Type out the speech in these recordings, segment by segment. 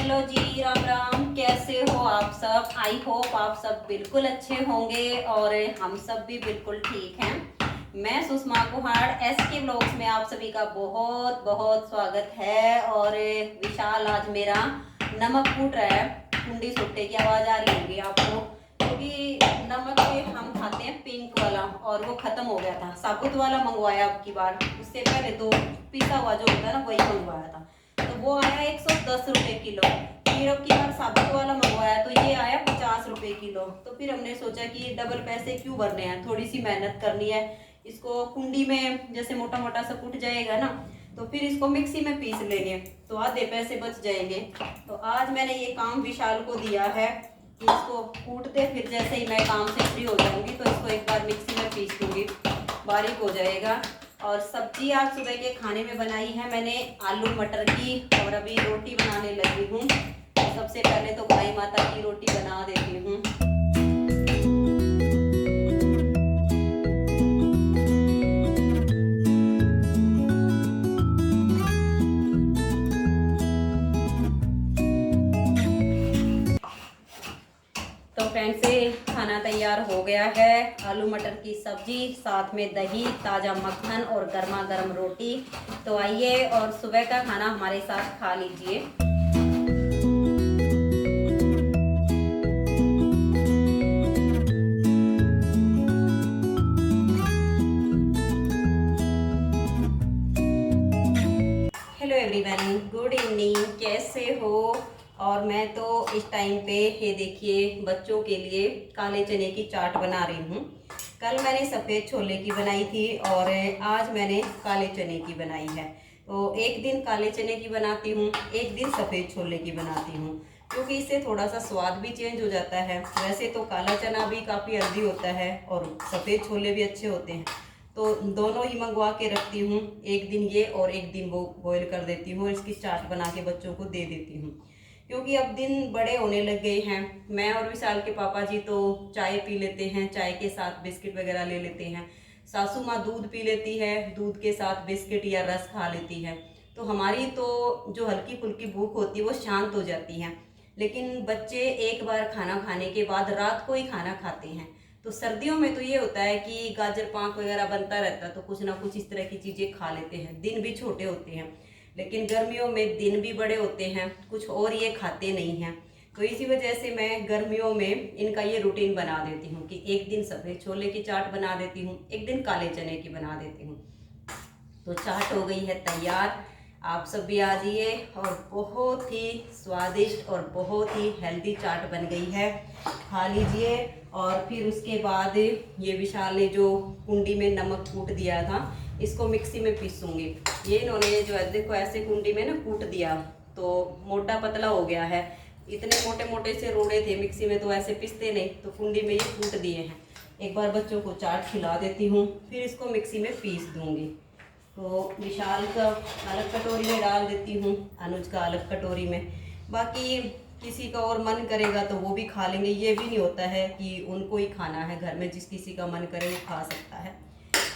Hello जी, राम राम। कैसे हो आप सब? आई होप आप सब बिल्कुल अच्छे होंगे और हम सब भी बिल्कुल ठीक हैं। मैं सुषमा कुहाड़, SK व्लॉग्स में आप सभी का बहुत बहुत स्वागत है। और विशाल आज मेरा नमक कूट रहा है। कुंडी सुट्टे की आवाज़ आ रही होगी आपको, क्योंकि नमक हम खाते हैं पिंक वाला और वो खत्म हो गया था। साबुत वाला मंगवाया अब की बार, उससे पहले तो पिसा हुआ जो होता है ना वही मंगवाया था, तो वो आया 110 रुपये किलो। फिर अब की बार साबुत वाला मंगवाया तो ये आया 50 रुपये किलो। तो फिर हमने सोचा कि डबल पैसे क्यों भरने हैं, थोड़ी सी मेहनत करनी है। इसको कुंडी में जैसे मोटा मोटा सा कुट जाएगा ना, तो फिर इसको मिक्सी में पीस लेंगे तो आधे पैसे बच जाएंगे। तो आज मैंने ये काम विशाल को दिया है कि इसको कूटते, फिर जैसे ही मैं काम से फ्री हो जाऊंगी तो इसको एक बार मिक्सी में पीस दूंगी, बारीक हो जाएगा। और सब्जी आज सुबह के खाने में बनाई है मैंने आलू मटर की, और अभी रोटी बनाने लगी हूँ। तो सबसे पहले तो गाय माता की रोटी बना देती हूँ। तो फ्रेंड्स, खाना तैयार हो गया है। आलू मटर की सब्जी, साथ में दही, ताज़ा मक्खन और गर्मा गर्म रोटी। तो आइए और सुबह का खाना हमारे साथ खा लीजिए। Hello everyone, good evening. कैसे हो? और मैं तो इस टाइम पे ये देखिए बच्चों के लिए काले चने की चाट बना रही हूँ। कल मैंने सफ़ेद छोले की बनाई थी और आज मैंने काले चने की बनाई है। तो एक दिन काले चने की बनाती हूँ, एक दिन सफ़ेद छोले की बनाती हूँ, क्योंकि इससे थोड़ा सा स्वाद भी चेंज हो जाता है। वैसे तो काला चना भी काफ़ी हेल्दी होता है और सफ़ेद छोले भी अच्छे होते हैं। तो दोनों ही मंगवा के रखती हूँ, एक दिन ये और एक दिन वो बॉईल कर देती हूँ और इसकी चाट बना के बच्चों को दे देती हूँ। क्योंकि अब दिन बड़े होने लग गए हैं। मैं और विशाल के पापा जी तो चाय पी लेते हैं, चाय के साथ बिस्किट वगैरह ले लेते हैं। सासू माँ दूध पी लेती है, दूध के साथ बिस्किट या रस खा लेती है। तो हमारी तो जो हल्की फुल्की भूख होती है वो शांत हो जाती है। लेकिन बच्चे एक बार खाना खाने के बाद रात को ही खाना खाते हैं। तो सर्दियों में तो ये होता है कि गाजर पाक वगैरह बनता रहता है, तो कुछ ना कुछ इस तरह की चीज़ें खा लेते हैं। दिन भी छोटे होते हैं, लेकिन गर्मियों में दिन भी बड़े होते हैं, कुछ और ये खाते नहीं हैं। तो इसी वजह से मैं गर्मियों में इनका ये रूटीन बना देती हूँ कि एक दिन सफ़ेद छोले की चाट बना देती हूँ, एक दिन काले चने की बना देती हूँ। तो चाट हो गई है तैयार। आप सब भी आ जाइए। और बहुत ही स्वादिष्ट और बहुत ही हेल्दी चाट बन गई है, खा लीजिए। और फिर उसके बाद ये विशाल ने जो कुंडी में नमक कूट दिया था, इसको मिक्सी में पीसूंगी। ये इन्होंने जो है देखो ऐसे कुंडी में ना कूट दिया तो मोटा पतला हो गया है। इतने मोटे मोटे से रोड़े थे, मिक्सी में तो ऐसे पीसते नहीं, तो कुंडी में ये कूट दिए हैं। एक बार बच्चों को चाट खिला देती हूँ, फिर इसको मिक्सी में पीस दूँगी। तो विशाल का अलग कटोरी में डाल देती हूँ, अनुज का अलग कटोरी में। बाकी किसी का और मन करेगा तो वो भी खा लेंगे। ये भी नहीं होता है कि उनको ही खाना है, घर में जिस किसी का मन करे वो खा सकता है।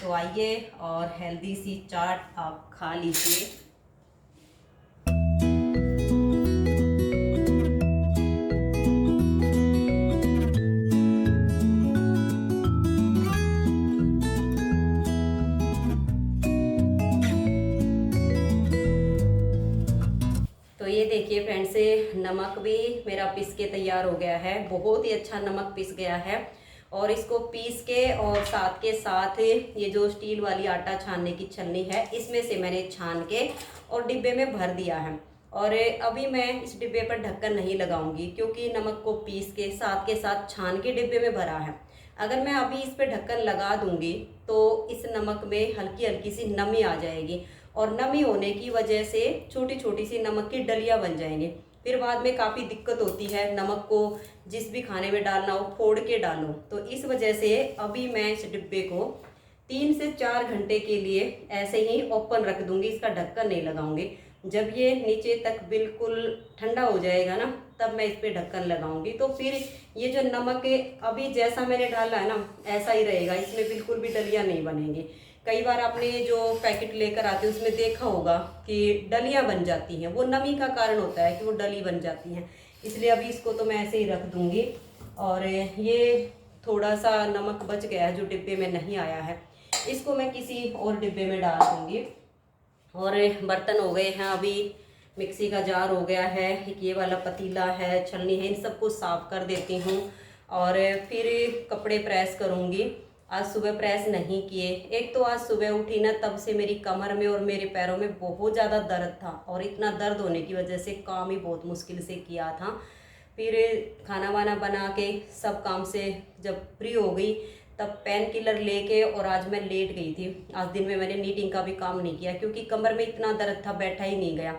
तो आइए और हेल्दी सी चाट आप खा लीजिए। तो ये देखिए फ्रेंड्स, नमक भी मेरा पीस के तैयार हो गया है। बहुत ही अच्छा नमक पीस गया है। और इसको पीस के और साथ के साथ ये जो स्टील वाली आटा छानने की छन्नी है, इसमें से मैंने छान के और डिब्बे में भर दिया है। और अभी मैं इस डिब्बे पर ढक्कन नहीं लगाऊंगी, क्योंकि नमक को पीस के साथ छान के डिब्बे में भरा है। अगर मैं अभी इस पर ढक्कन लगा दूंगी तो इस नमक में हल्की हल्की सी नमी आ जाएगी, और नमी होने की वजह से छोटी छोटी सी नमक की डलियाँ बन जाएंगी। फिर बाद में काफ़ी दिक्कत होती है, नमक को जिस भी खाने में डालना हो फोड़ के डालो। तो इस वजह से अभी मैं इस डिब्बे को 3 से 4 घंटे के लिए ऐसे ही ओपन रख दूंगी, इसका ढक्कन नहीं लगाऊंगी। जब ये नीचे तक बिल्कुल ठंडा हो जाएगा ना, तब मैं इस पर ढक्कन लगाऊंगी। तो फिर ये जो नमक है अभी जैसा मैंने डाला है ना, ऐसा ही रहेगा, इसमें बिल्कुल भी डलियाँ नहीं बनेंगी। कई बार आपने जो पैकेट लेकर आते हैं उसमें देखा होगा कि डलियां बन जाती हैं, वो नमी का कारण होता है कि वो डली बन जाती हैं। इसलिए अभी इसको तो मैं ऐसे ही रख दूंगी। और ये थोड़ा सा नमक बच गया है जो डिब्बे में नहीं आया है, इसको मैं किसी और डिब्बे में डाल दूंगी। और बर्तन हो गए हैं, अभी मिक्सी का जार हो गया है, एक ये वाला पतीला है, छलनी है, इन सबको साफ कर देती हूँ और फिर कपड़े प्रेस करूँगी। आज सुबह प्रेस नहीं किए, एक तो आज सुबह उठी ना तब से मेरी कमर में और मेरे पैरों में बहुत ज़्यादा दर्द था और इतना दर्द होने की वजह से काम ही बहुत मुश्किल से किया था। फिर खाना वाना बना के सब काम से जब फ्री हो गई तब पेन किलर लेके और आज मैं लेट गई थी। आज दिन में मैंने नीटिंग का भी काम नहीं किया क्योंकि कमर में इतना दर्द था, बैठा ही नहीं गया,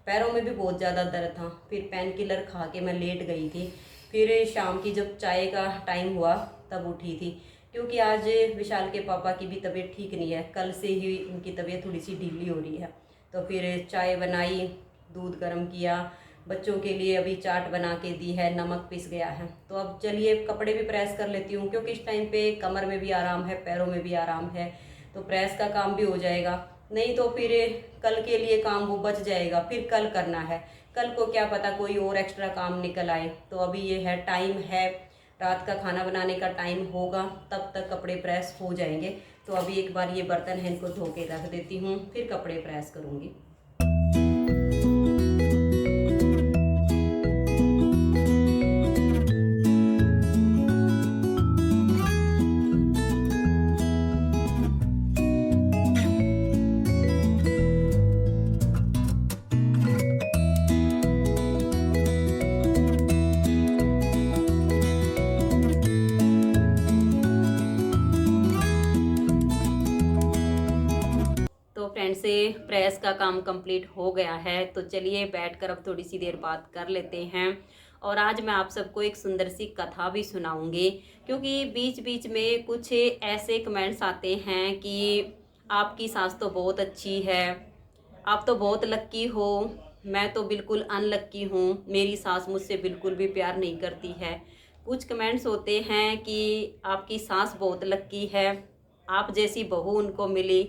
पैरों में भी बहुत ज़्यादा दर्द था। फिर पेन किलर खा के मैं लेट गई थी। फिर शाम की जब चाय का टाइम हुआ तब उठी थी क्योंकि आज विशाल के पापा की भी तबीयत ठीक नहीं है, कल से ही उनकी तबीयत थोड़ी सी ढीली हो रही है। तो फिर चाय बनाई, दूध गर्म किया, बच्चों के लिए अभी चाट बना के दी है, नमक पिस गया है। तो अब चलिए कपड़े भी प्रेस कर लेती हूँ क्योंकि इस टाइम पे कमर में भी आराम है, पैरों में भी आराम है, तो प्रेस का काम भी हो जाएगा। नहीं तो फिर कल के लिए काम वो बच जाएगा, फिर कल करना है, कल को क्या पता कोई और एक्स्ट्रा काम निकल आए। तो अभी ये है, टाइम है, रात का खाना बनाने का टाइम होगा तब तक कपड़े प्रेस हो जाएंगे। तो अभी एक बार ये बर्तन है इनको धो के रख देती हूँ, फिर कपड़े प्रेस करूँगी। फ्रेंड से प्रेस का काम कंप्लीट हो गया है, तो चलिए बैठकर अब थोड़ी सी देर बात कर लेते हैं। और आज मैं आप सबको एक सुंदर सी कथा भी सुनाऊंगी क्योंकि बीच बीच में कुछ ऐसे कमेंट्स आते हैं कि आपकी सास तो बहुत अच्छी है, आप तो बहुत लक्की हो, मैं तो बिल्कुल अनलक्की हूँ, मेरी सास मुझसे बिल्कुल भी प्यार नहीं करती है। कुछ कमेंट्स होते हैं कि आपकी सास बहुत लक्की है, आप जैसी बहू उनको मिली।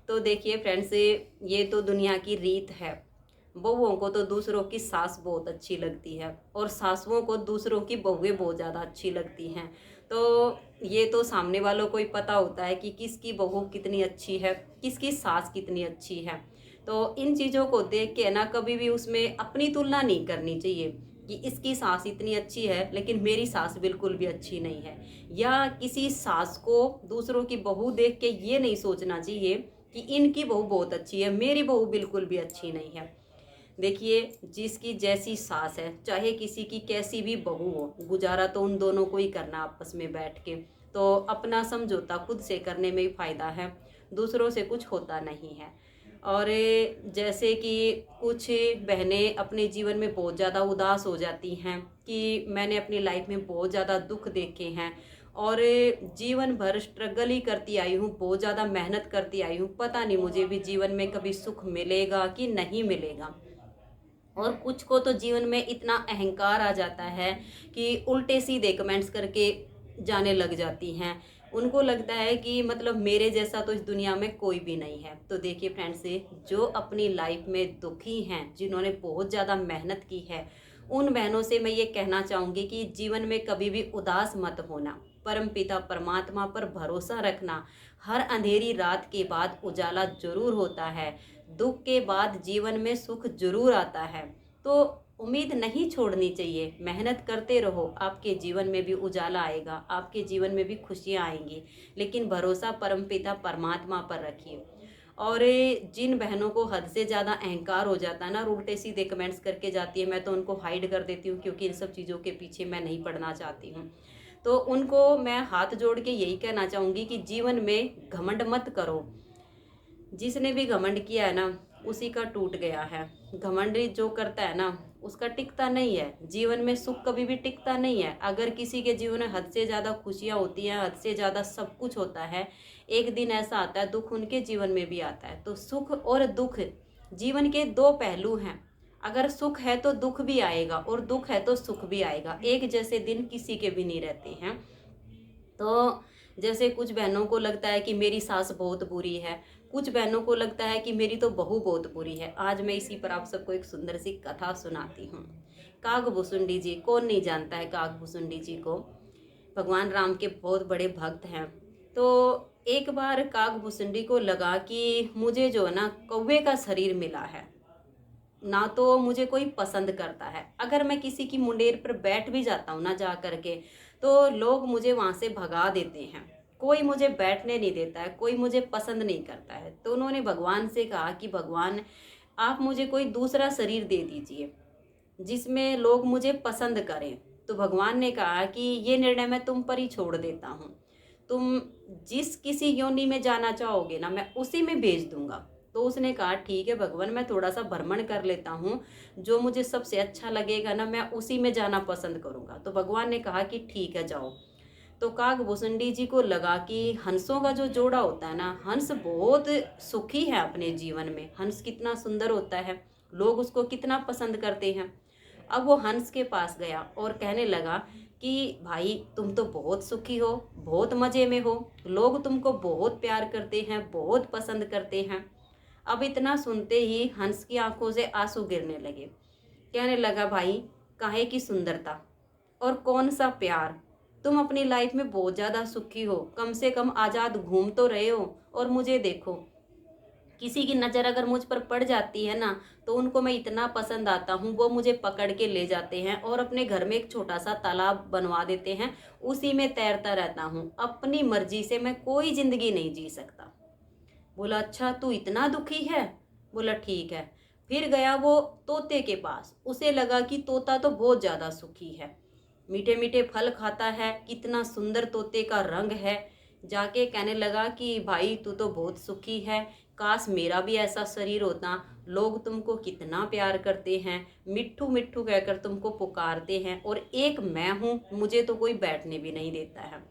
तो देखिए फ्रेंड्स, ये तो दुनिया की रीत है, बहुओं को तो दूसरों की सास बहुत अच्छी लगती है और सासुओं को दूसरों की बहुएं बहुत ज़्यादा अच्छी लगती हैं। तो ये तो सामने वालों को ही पता होता है कि किसकी बहू कितनी अच्छी है, किसकी सास कितनी अच्छी है। तो इन चीज़ों को देख के ना कभी भी उसमें अपनी तुलना नहीं करनी चाहिए कि इसकी सास इतनी अच्छी है लेकिन मेरी सास बिल्कुल भी अच्छी नहीं है, या किसी सास को दूसरों की बहू देख के ये नहीं सोचना चाहिए कि इनकी बहू बहुत अच्छी है, मेरी बहू बिल्कुल भी अच्छी नहीं है। देखिए, जिसकी जैसी सास है, चाहे किसी की कैसी भी बहू हो, गुजारा तो उन दोनों को ही करना आपस में बैठ के। तो अपना समझौता खुद से करने में ही फ़ायदा है, दूसरों से कुछ होता नहीं है। और जैसे कि कुछ बहनें अपने जीवन में बहुत ज़्यादा उदास हो जाती हैं कि मैंने अपनी लाइफ में बहुत ज़्यादा दुख देखे हैं और जीवन भर स्ट्रगल ही करती आई हूँ, बहुत ज़्यादा मेहनत करती आई हूँ, पता नहीं मुझे भी जीवन में कभी सुख मिलेगा कि नहीं मिलेगा। और कुछ को तो जीवन में इतना अहंकार आ जाता है कि उल्टे सीधे कमेंट्स करके जाने लग जाती हैं। उनको लगता है कि मतलब मेरे जैसा तो इस दुनिया में कोई भी नहीं है। तो देखिए फ्रेंड्स, जो अपनी लाइफ में दुखी हैं, जिन्होंने बहुत ज़्यादा मेहनत की है, उन बहनों से मैं ये कहना चाहूँगी कि जीवन में कभी भी उदास मत होना, परमपिता परमात्मा पर भरोसा रखना। हर अंधेरी रात के बाद उजाला जरूर होता है, दुख के बाद जीवन में सुख जरूर आता है। तो उम्मीद नहीं छोड़नी चाहिए, मेहनत करते रहो, आपके जीवन में भी उजाला आएगा, आपके जीवन में भी खुशियाँ आएंगी, लेकिन भरोसा परमपिता परमात्मा पर रखिए। और जिन बहनों को हद से ज़्यादा अहंकार हो जाता है ना, उल्टे सीधे कमेंट्स करके जाती है, मैं तो उनको हाइड कर देती हूँ क्योंकि इन सब चीज़ों के पीछे मैं नहीं पड़ना चाहती हूँ। तो उनको मैं हाथ जोड़ के यही कहना चाहूँगी कि जीवन में घमंड मत करो। जिसने भी घमंड किया है ना, उसी का टूट गया है। घमंड जो करता है ना, उसका टिकता नहीं है, जीवन में सुख कभी भी टिकता नहीं है। अगर किसी के जीवन में हद से ज़्यादा खुशियाँ होती हैं, हद से ज़्यादा सब कुछ होता है, एक दिन ऐसा आता है दुख उनके जीवन में भी आता है। तो सुख और दुख जीवन के दो पहलू हैं। अगर सुख है तो दुख भी आएगा और दुख है तो सुख भी आएगा, एक जैसे दिन किसी के भी नहीं रहते हैं। तो जैसे कुछ बहनों को लगता है कि मेरी सास बहुत बुरी है, कुछ बहनों को लगता है कि मेरी तो बहू बहुत बुरी है। आज मैं इसी पर आप सबको एक सुंदर सी कथा सुनाती हूँ। कागभूसुंडी जी, कौन नहीं जानता है कागभूसुंडी जी को। भगवान राम के बहुत बड़े भक्त हैं। तो एक बार कागभूसुंडी को लगा कि मुझे जो है ना कौवे का शरीर मिला है, ना तो मुझे कोई पसंद करता है। अगर मैं किसी की मुंडेर पर बैठ भी जाता हूँ ना जा करके, तो लोग मुझे वहाँ से भगा देते हैं। कोई मुझे बैठने नहीं देता है, कोई मुझे पसंद नहीं करता है। तो उन्होंने भगवान से कहा कि भगवान, आप मुझे कोई दूसरा शरीर दे दीजिए जिसमें लोग मुझे पसंद करें। तो भगवान ने कहा कि ये निर्णय मैं तुम पर ही छोड़ देता हूँ। तुम जिस किसी योनि में जाना चाहोगे ना, मैं उसी में भेज दूंगा। तो उसने कहा ठीक है भगवान, मैं थोड़ा सा भ्रमण कर लेता हूँ, जो मुझे सबसे अच्छा लगेगा ना मैं उसी में जाना पसंद करूँगा। तो भगवान ने कहा कि ठीक है जाओ। तो कागभूसुंडी जी को लगा कि हंसों का जो जोड़ा होता है ना, हंस बहुत सुखी है अपने जीवन में। हंस कितना सुंदर होता है, लोग उसको कितना पसंद करते हैं। अब वो हंस के पास गया और कहने लगा कि भाई तुम तो बहुत सुखी हो, बहुत मज़े में हो, लोग तुमको बहुत प्यार करते हैं, बहुत पसंद करते हैं। अब इतना सुनते ही हंस की आंखों से आंसू गिरने लगे। कहने लगा भाई, काहे की सुंदरता और कौन सा प्यार, तुम अपनी लाइफ में बहुत ज़्यादा सुखी हो, कम से कम आज़ाद घूम तो रहे हो, और मुझे देखो, किसी की नज़र अगर मुझ पर पड़ जाती है ना, तो उनको मैं इतना पसंद आता हूँ, वो मुझे पकड़ के ले जाते हैं और अपने घर में एक छोटा सा तालाब बनवा देते हैं, उसी में तैरता रहता हूँ। अपनी मर्जी से मैं कोई ज़िंदगी नहीं जी सकता। बोला अच्छा तू इतना दुखी है। बोला ठीक है। फिर गया वो तोते के पास, उसे लगा कि तोता तो बहुत ज़्यादा सुखी है, मीठे मीठे फल खाता है, कितना सुंदर तोते का रंग है। जाके कहने लगा कि भाई तू तो बहुत सुखी है, काश मेरा भी ऐसा शरीर होता, लोग तुमको कितना प्यार करते हैं, मिट्ठू मिट्ठू कहकर तुमको पुकारते हैं, और एक मैं हूँ, मुझे तो कोई बैठने भी नहीं देता है।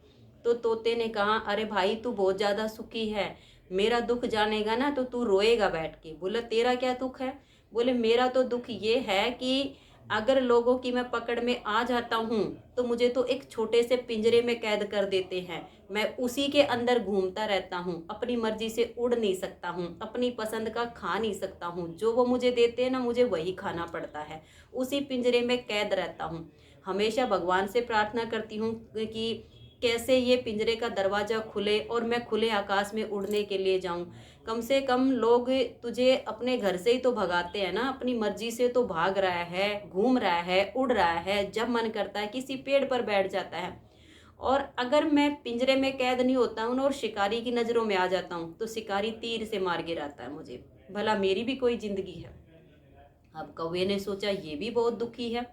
तो तोते ने कहा अरे भाई तू बहुत ज़्यादा सुखी है, मेरा दुख जानेगा ना तो तू रोएगा बैठ के। बोला तेरा क्या दुख है। बोले मेरा तो दुख ये है कि अगर लोगों की मैं पकड़ में आ जाता हूँ तो मुझे तो एक छोटे से पिंजरे में कैद कर देते हैं, मैं उसी के अंदर घूमता रहता हूँ, अपनी मर्जी से उड़ नहीं सकता हूँ, अपनी पसंद का खा नहीं सकता हूँ, जो वो मुझे देते हैं ना मुझे वही खाना पड़ता है, उसी पिंजरे में कैद रहता हूँ। हमेशा भगवान से प्रार्थना करती हूँ कि कैसे ये पिंजरे का दरवाज़ा खुले और मैं खुले आकाश में उड़ने के लिए जाऊं। कम से कम लोग तुझे अपने घर से ही तो भगाते हैं ना, अपनी मर्जी से तो भाग रहा है, घूम रहा है, उड़ रहा है, जब मन करता है किसी पेड़ पर बैठ जाता है। और अगर मैं पिंजरे में कैद नहीं होता हूँ और शिकारी की नज़रों में आ जाता हूँ तो शिकारी तीर से मार गिराता है मुझे, भला मेरी भी कोई ज़िंदगी है। अब कौवे ने सोचा ये भी बहुत दुखी है,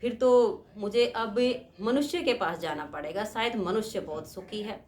फिर तो मुझे अब मनुष्य के पास जाना पड़ेगा, शायद मनुष्य बहुत सुखी है।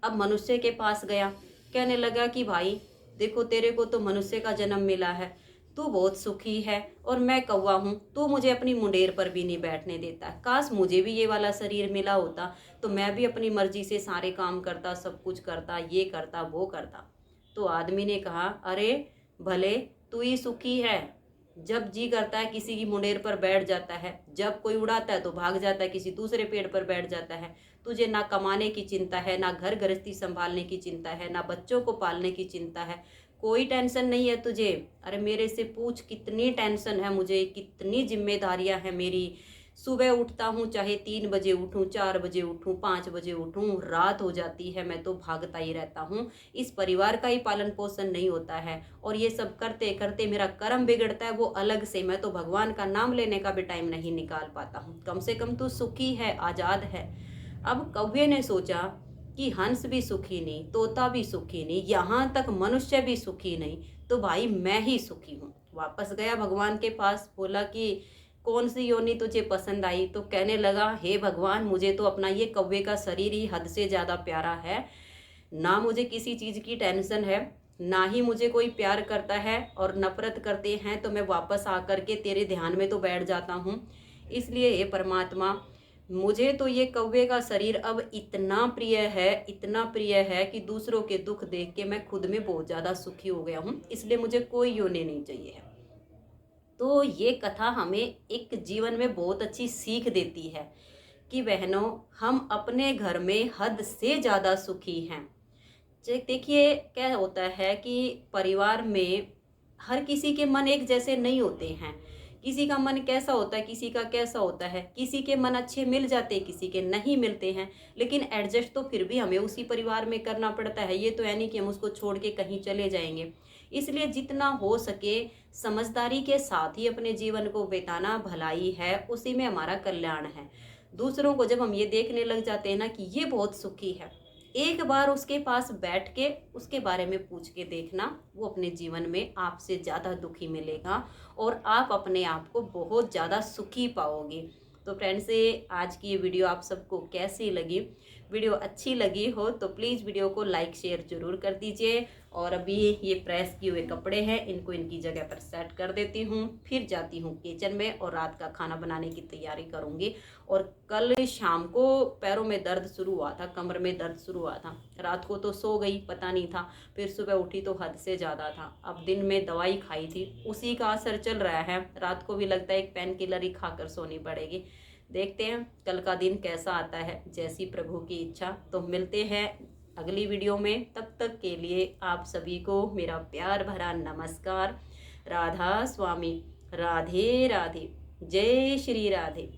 अब मनुष्य के पास गया, कहने लगा कि भाई देखो तेरे को तो मनुष्य का जन्म मिला है, तू बहुत सुखी है और मैं कौवा हूँ, तू मुझे अपनी मुंडेर पर भी नहीं बैठने देता। काश मुझे भी ये वाला शरीर मिला होता तो मैं भी अपनी मर्जी से सारे काम करता, सब कुछ करता, ये करता वो करता। तो आदमी ने कहा अरे भले तू ही सुखी है, जब जी करता है किसी की मुंडेर पर बैठ जाता है, जब कोई उड़ाता है तो भाग जाता है, किसी दूसरे पेड़ पर बैठ जाता है। तुझे ना कमाने की चिंता है, ना घर गृहस्थी संभालने की चिंता है, ना बच्चों को पालने की चिंता है, कोई टेंशन नहीं है तुझे। अरे मेरे से पूछ कितनी टेंशन है मुझे, कितनी जिम्मेदारियां हैं मेरी। सुबह उठता हूँ चाहे 3 बजे उठूँ, 4 बजे उठूँ, 5 बजे उठूँ, रात हो जाती है मैं तो भागता ही रहता हूँ। इस परिवार का ही पालन पोषण नहीं होता है और ये सब करते करते मेरा कर्म बिगड़ता है वो अलग से, मैं तो भगवान का नाम लेने का भी टाइम नहीं निकाल पाता हूँ। कम से कम तू सुखी है, आज़ाद है। अब कौवे ने सोचा कि हंस भी सुखी नहीं, तोता भी सुखी नहीं, यहाँ तक मनुष्य भी सुखी नहीं, तो भाई मैं ही सुखी हूँ। वापस गया भगवान के पास, बोला कि कौन सी योनि तुझे पसंद आई। तो कहने लगा हे भगवान, मुझे तो अपना ये कौवे का शरीर ही हद से ज़्यादा प्यारा है, ना मुझे किसी चीज़ की टेंशन है, ना ही मुझे कोई प्यार करता है, और नफरत करते हैं तो मैं वापस आकर के तेरे ध्यान में तो बैठ जाता हूँ। इसलिए हे परमात्मा, मुझे तो ये कौवे का शरीर अब इतना प्रिय है, इतना प्रिय है कि दूसरों के दुख देख के मैं खुद में बहुत ज़्यादा सुखी हो गया हूँ, इसलिए मुझे कोई योनि नहीं चाहिए है। तो ये कथा हमें एक जीवन में बहुत अच्छी सीख देती है कि बहनों, हम अपने घर में हद से ज़्यादा सुखी हैं। देखिए क्या होता है कि परिवार में हर किसी के मन एक जैसे नहीं होते हैं। किसी का मन कैसा होता है, किसी का कैसा होता है, किसी के मन अच्छे मिल जाते हैं, किसी के नहीं मिलते हैं। लेकिन एडजस्ट तो फिर भी हमें उसी परिवार में करना पड़ता है। ये तो है नहीं कि हम उसको छोड़ के कहीं चले जाएंगे। इसलिए जितना हो सके समझदारी के साथ ही अपने जीवन को बिताना भलाई है, उसी में हमारा कल्याण है। दूसरों को जब हम ये देखने लग जाते हैं ना कि ये बहुत सुखी है, एक बार उसके पास बैठ के उसके बारे में पूछ के देखना, वो अपने जीवन में आपसे ज़्यादा दुखी मिलेगा और आप अपने आप को बहुत ज़्यादा सुखी पाओगे। तो फ्रेंड्स, ये आज की ये वीडियो आप सबको कैसी लगी? वीडियो अच्छी लगी हो तो प्लीज़ वीडियो को लाइक शेयर ज़रूर कर दीजिए। और अभी ये प्रेस किए हुए कपड़े हैं, इनको इनकी जगह पर सेट कर देती हूँ, फिर जाती हूँ किचन में और रात का खाना बनाने की तैयारी करूँगी। और कल शाम को पैरों में दर्द शुरू हुआ था, कमर में दर्द शुरू हुआ था। रात को तो सो गई, पता नहीं था, फिर सुबह उठी तो हद से ज़्यादा था। अब दिन में दवाई खाई थी, उसी का असर चल रहा है। रात को भी लगता है एक पेन किलर ही खाकर सोनी पड़ेगी। देखते हैं कल का दिन कैसा आता है, जैसी प्रभु की इच्छा। तो मिलते हैं अगली वीडियो में। तब तक के लिए आप सभी को मेरा प्यार भरा नमस्कार। राधा स्वामी, राधे राधे, जय श्री राधे।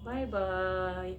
Bye bye.